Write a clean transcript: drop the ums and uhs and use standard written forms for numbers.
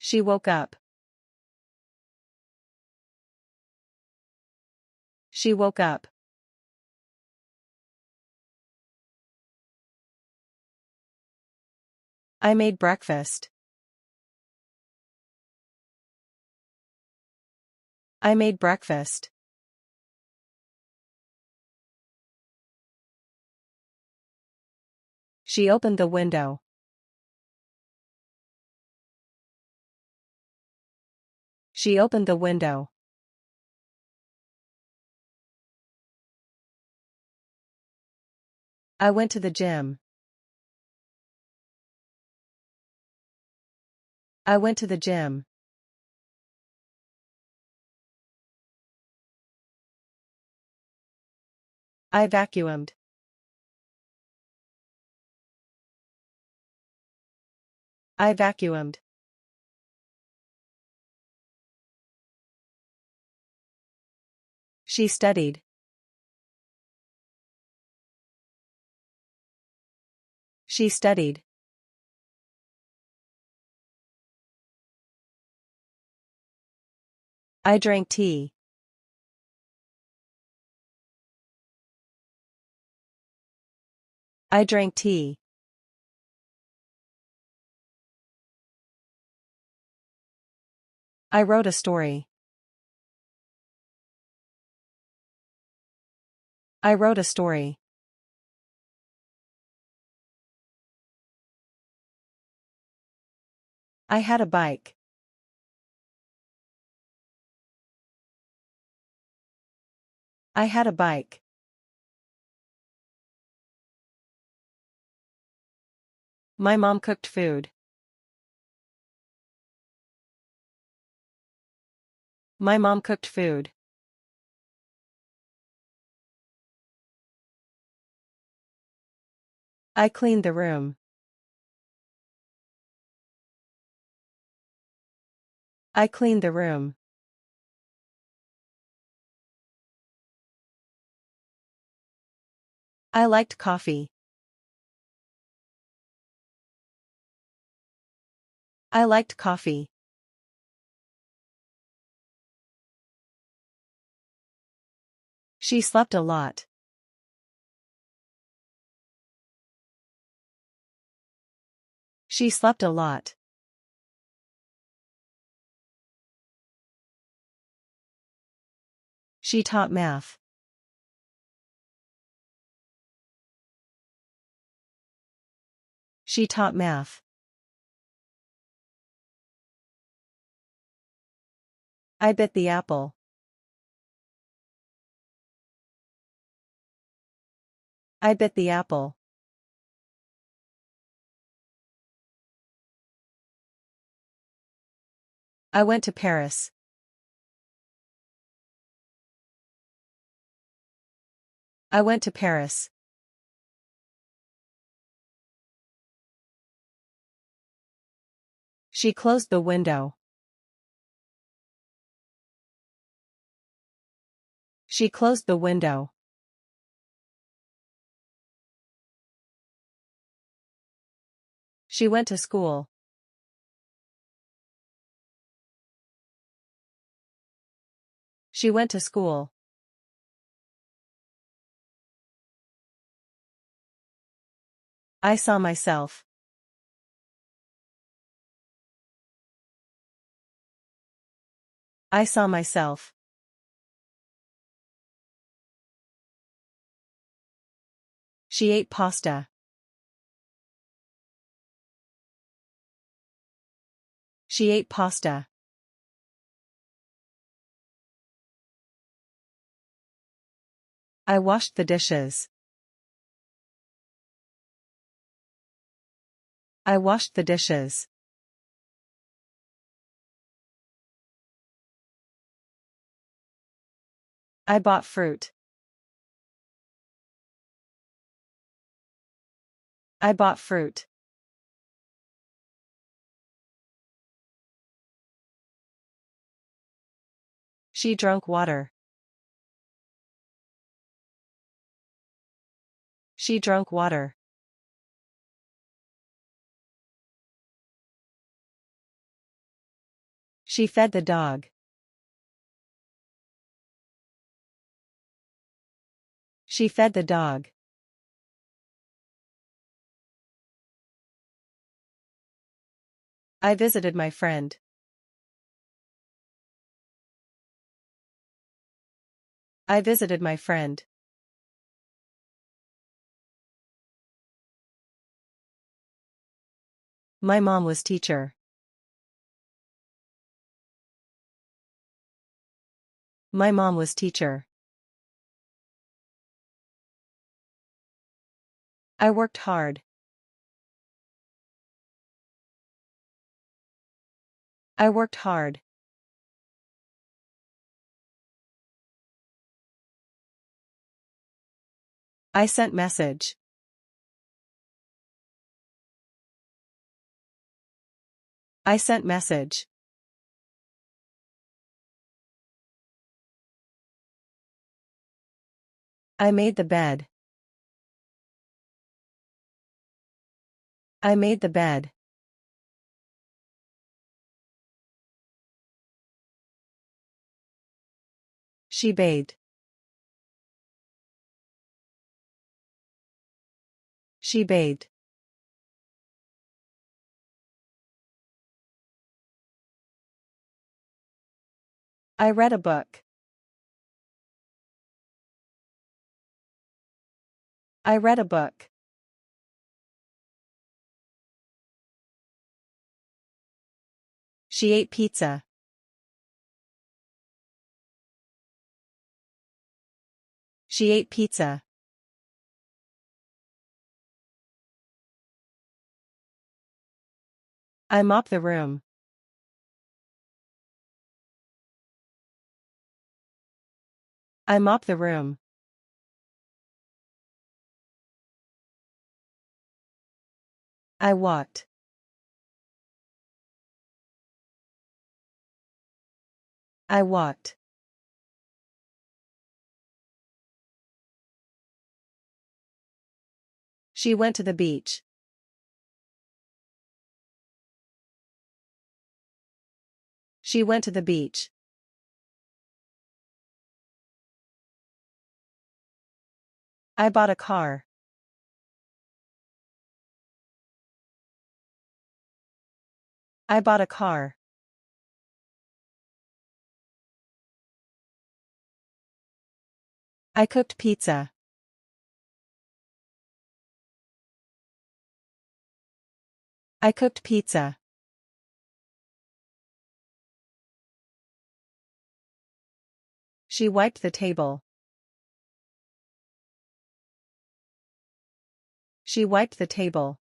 She woke up. She woke up. I made breakfast. I made breakfast. She opened the window. She opened the window. I went to the gym. I went to the gym. I vacuumed. I vacuumed. She studied. She studied. I drank tea. I drank tea. I wrote a story. I wrote a story. I had a bike. I had a bike. My mom cooked food. My mom cooked food. I cleaned the room. I cleaned the room. I liked coffee. I liked coffee. She slept a lot. She slept a lot. She taught math. She taught math. I bit the apple. I bit the apple. I went to Paris. I went to Paris. She closed the window. She closed the window. She went to school. She went to school. I saw myself. I saw myself. She ate pasta. She ate pasta. I washed the dishes. I washed the dishes. I bought fruit. I bought fruit. She drank water. She drank water. She fed the dog. She fed the dog. I visited my friend. I visited my friend. My mom was teacher. My mom was teacher. I worked hard. I worked hard. I sent message. I sent message. I made the bed. I made the bed. She bathed. She bathed. I read a book. I read a book. She ate pizza. She ate pizza. I mopped the room. I mopped the room. I walked. I walked. She went to the beach. She went to the beach. I bought a car. I bought a car. I cooked pizza. I cooked pizza. She wiped the table. She wiped the table.